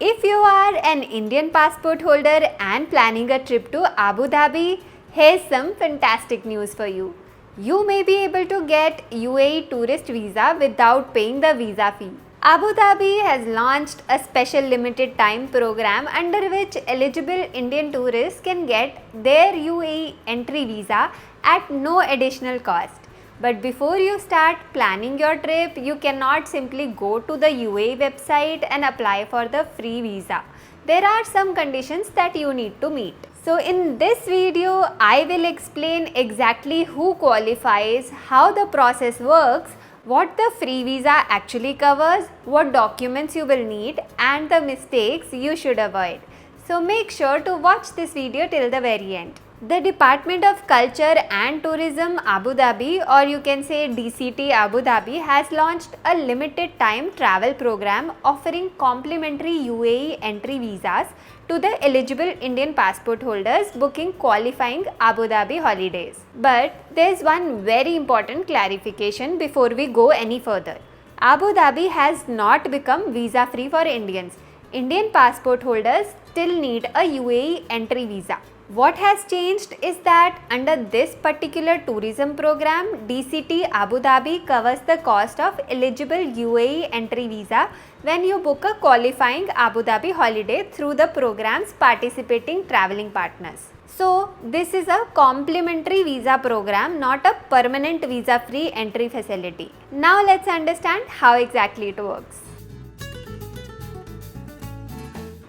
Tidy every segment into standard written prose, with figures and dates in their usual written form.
If you are an Indian passport holder and planning a trip to Abu Dhabi, here's some fantastic news for you. You may be able to get UAE tourist visa without paying the visa fee. Abu Dhabi has launched a special limited time program under which eligible Indian tourists can get their UAE entry visa at no additional cost. But before you start planning your trip, you cannot simply go to the UAE website and apply for the free visa. There are some conditions that you need to meet. So in this video, I will explain exactly who qualifies, how the process works, what the free visa actually covers, what documents you will need, and the mistakes you should avoid. So make sure to watch this video till the very end. The Department of Culture and Tourism Abu Dhabi, or you can say DCT Abu Dhabi, has launched a limited time travel program offering complimentary UAE entry visas to the eligible Indian passport holders booking qualifying Abu Dhabi holidays. But there's one very important clarification before we go any further. Abu Dhabi has not become visa free for Indians. Indian passport holders still need a UAE entry visa. What has changed is that under this particular tourism program, DCT Abu Dhabi covers the cost of eligible UAE entry visa when you book a qualifying Abu Dhabi holiday through the program's participating traveling partners. So, this is a complimentary visa program, not a permanent visa-free entry facility. Now, let's understand how exactly it works.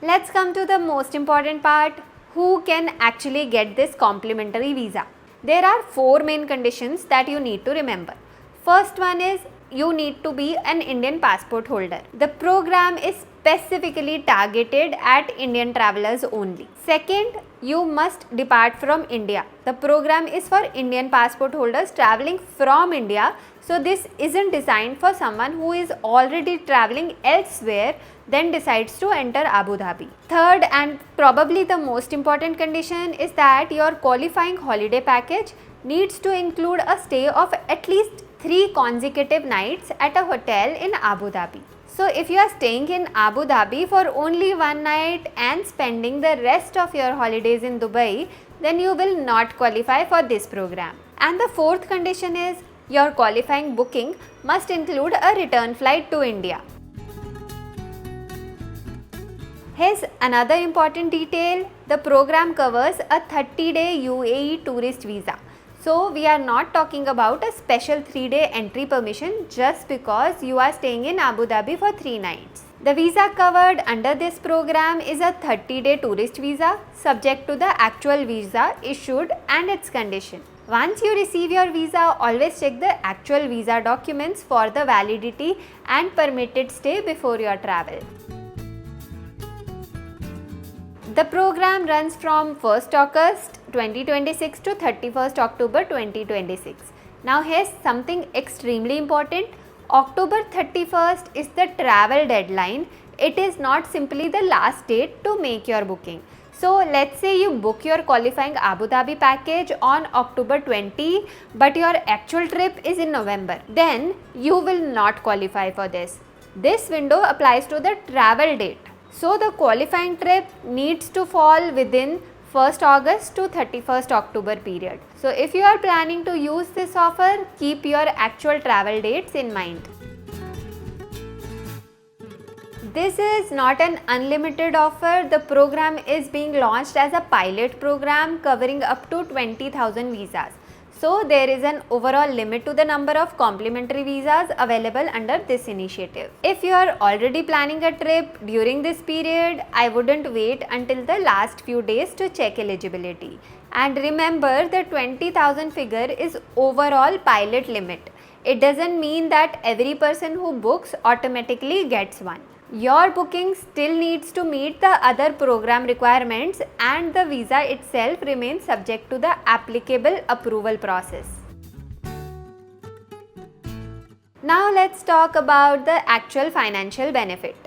Let's come to the most important part. Who can actually get this complimentary visa? There are four main conditions that you need to remember. First one is you need to be an Indian passport holder. The program is specifically targeted at Indian travelers only. Second, you must depart from India. The program is for Indian passport holders traveling from India. So this isn't designed for someone who is already traveling elsewhere then decides to enter Abu Dhabi. Third and probably the most important condition is that your qualifying holiday package needs to include a stay of at least 3 consecutive nights at a hotel in Abu Dhabi. So if you are staying in Abu Dhabi for only one night and spending the rest of your holidays in Dubai, then you will not qualify for this program. And the fourth condition is your qualifying booking must include a return flight to India. Here's another important detail. The program covers a 30-day UAE tourist visa. So we are not talking about a special 3-day entry permission just because you are staying in Abu Dhabi for 3 nights. The visa covered under this program is a 30-day tourist visa subject to the actual visa issued and its condition. Once you receive your visa, always check the actual visa documents for the validity and permitted stay before your travel. The program runs from 1st August 2026 to 31st October 2026. Now here's something extremely important. October 31st is the travel deadline. It is not simply the last date to make your booking. So let's say you book your qualifying Abu Dhabi package on October 20, but your actual trip is in November. Then you will not qualify for this. This window applies to the travel date. So the qualifying trip needs to fall within 1st August to 31st October period. So if you are planning to use this offer, keep your actual travel dates in mind. This is not an unlimited offer. The program is being launched as a pilot program covering up to 20,000 visas. So there is an overall limit to the number of complimentary visas available under this initiative. If you are already planning a trip during this period, I wouldn't wait until the last few days to check eligibility. And remember, the 20,000 figure is overall pilot limit. It doesn't mean that every person who books automatically gets one. Your booking still needs to meet the other program requirements and the visa itself remains subject to the applicable approval process. Now let's talk about the actual financial benefit.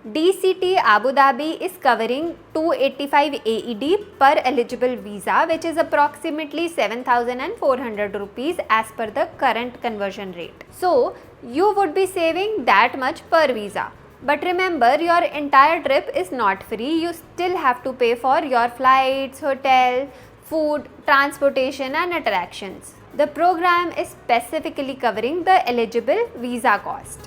DCT Abu Dhabi is covering 285 AED per eligible visa, which is approximately 7,400 rupees as per the current conversion rate. So you would be saving that much per visa. But remember, your entire trip is not free. You still have to pay for your flights, hotel, food, transportation and attractions. The program is specifically covering the eligible visa cost.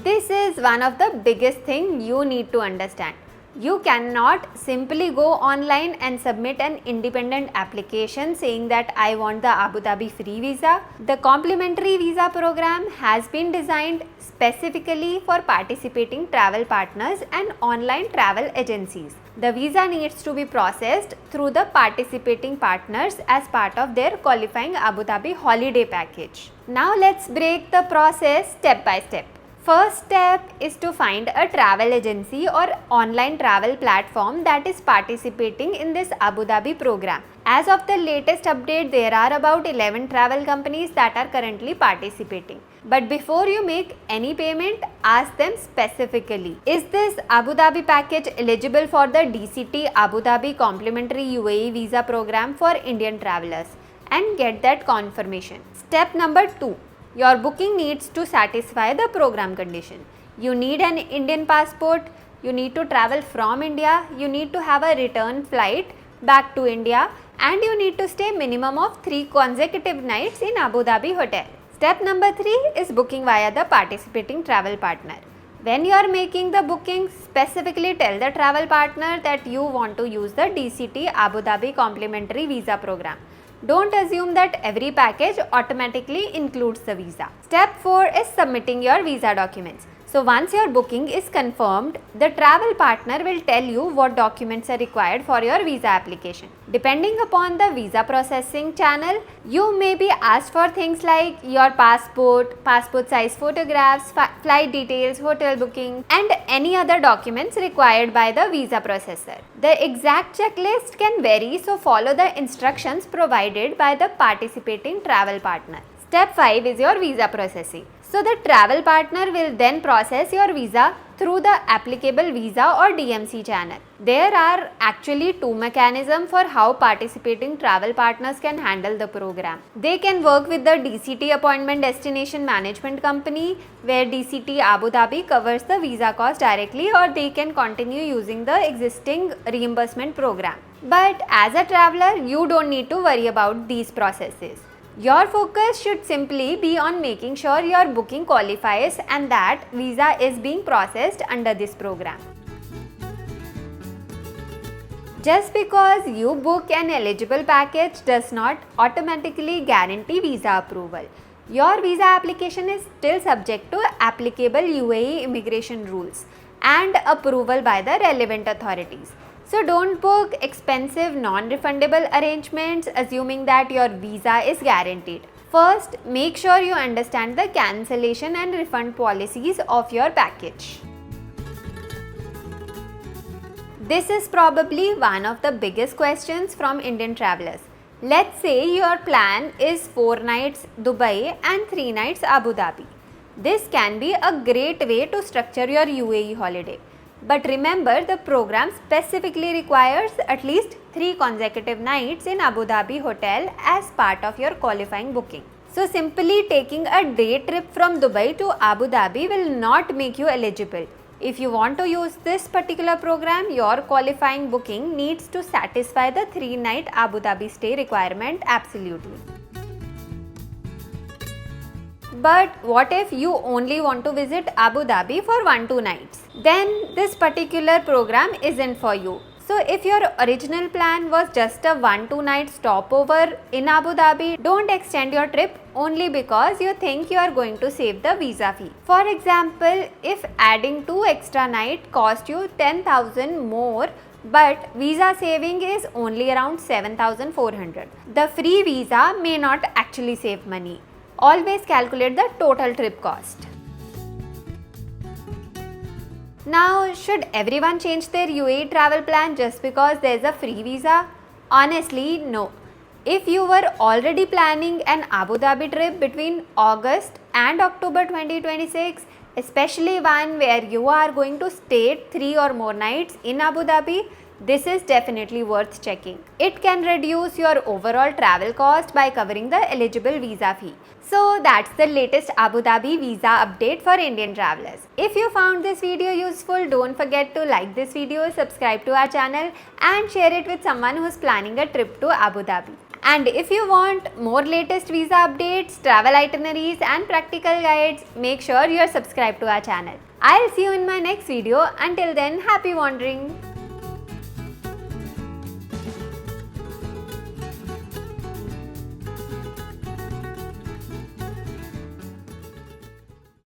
This is one of the biggest thing you need to understand. You cannot simply go online and submit an independent application saying that I want the Abu Dhabi free visa. The complimentary visa program has been designed specifically for participating travel partners and online travel agencies. The visa needs to be processed through the participating partners as part of their qualifying Abu Dhabi holiday package. Now let's break the process step by step. First step is to find a travel agency or online travel platform that is participating in this Abu Dhabi program. As of the latest update, there are about 11 travel companies that are currently participating. But before you make any payment, ask them specifically, is this Abu Dhabi package eligible for the DCT Abu Dhabi Complimentary UAE visa program for Indian travelers? And get that confirmation. Step number 2. Your booking needs to satisfy the program condition. You need an Indian passport, you need to travel from India, you need to have a return flight back to India, and you need to stay minimum of 3 consecutive nights in Abu Dhabi hotel. Step number 3 is booking via the participating travel partner. When you are making the booking, specifically tell the travel partner that you want to use the DCT Abu Dhabi Complimentary Visa Program. Don't assume that every package automatically includes the visa. Step 4 is submitting your visa documents. So once your booking is confirmed, the travel partner will tell you what documents are required for your visa application. Depending upon the visa processing channel, you may be asked for things like your passport, passport size photographs, flight details, hotel booking, and any other documents required by the visa processor. The exact checklist can vary, so follow the instructions provided by the participating travel partner. Step 5 is your visa processing. So the travel partner will then process your visa through the applicable visa or DMC channel. There are actually 2 mechanisms for how participating travel partners can handle the program. They can work with the DCT Appointment Destination Management Company, where DCT Abu Dhabi covers the visa cost directly, or they can continue using the existing reimbursement program. But as a traveler, you don't need to worry about these processes. Your focus should simply be on making sure your booking qualifies and that visa is being processed under this program. Just because you book an eligible package does not automatically guarantee visa approval. Your visa application is still subject to applicable UAE immigration rules and approval by the relevant authorities. So don't book expensive non-refundable arrangements assuming that your visa is guaranteed. First, make sure you understand the cancellation and refund policies of your package. This is probably one of the biggest questions from Indian travelers. Let's say your plan is 4 nights Dubai and 3 nights Abu Dhabi. This can be a great way to structure your UAE holiday. But remember, the program specifically requires at least 3 consecutive nights in Abu Dhabi hotel as part of your qualifying booking. So simply taking a day trip from Dubai to Abu Dhabi will not make you eligible. If you want to use this particular program, your qualifying booking needs to satisfy the 3-night Abu Dhabi stay requirement absolutely. But what if you only want to visit Abu Dhabi for 1-2 nights? Then this particular program isn't for you. So if your original plan was just a 1-2 night stopover in Abu Dhabi, don't extend your trip only because you think you are going to save the visa fee. For example, if adding 2 extra nights cost you 10,000 more, but visa saving is only around 7,400. The free visa may not actually save money. Always calculate the total trip cost. Now, should everyone change their UAE travel plan just because there is a free visa? Honestly, no. If you were already planning an Abu Dhabi trip between August and October 2026, especially one where you are going to stay 3 or more nights in Abu Dhabi, This is definitely worth checking. It can reduce your overall travel cost by covering the eligible visa fee. So that's the latest Abu Dhabi visa update for Indian travelers. If you found this video useful, don't forget to like this video, subscribe to our channel and share it with someone who's planning a trip to Abu Dhabi. And if you want more latest visa updates, travel itineraries and practical guides, make sure you're subscribed to our channel. I'll see you in my next video. Until then, happy wandering!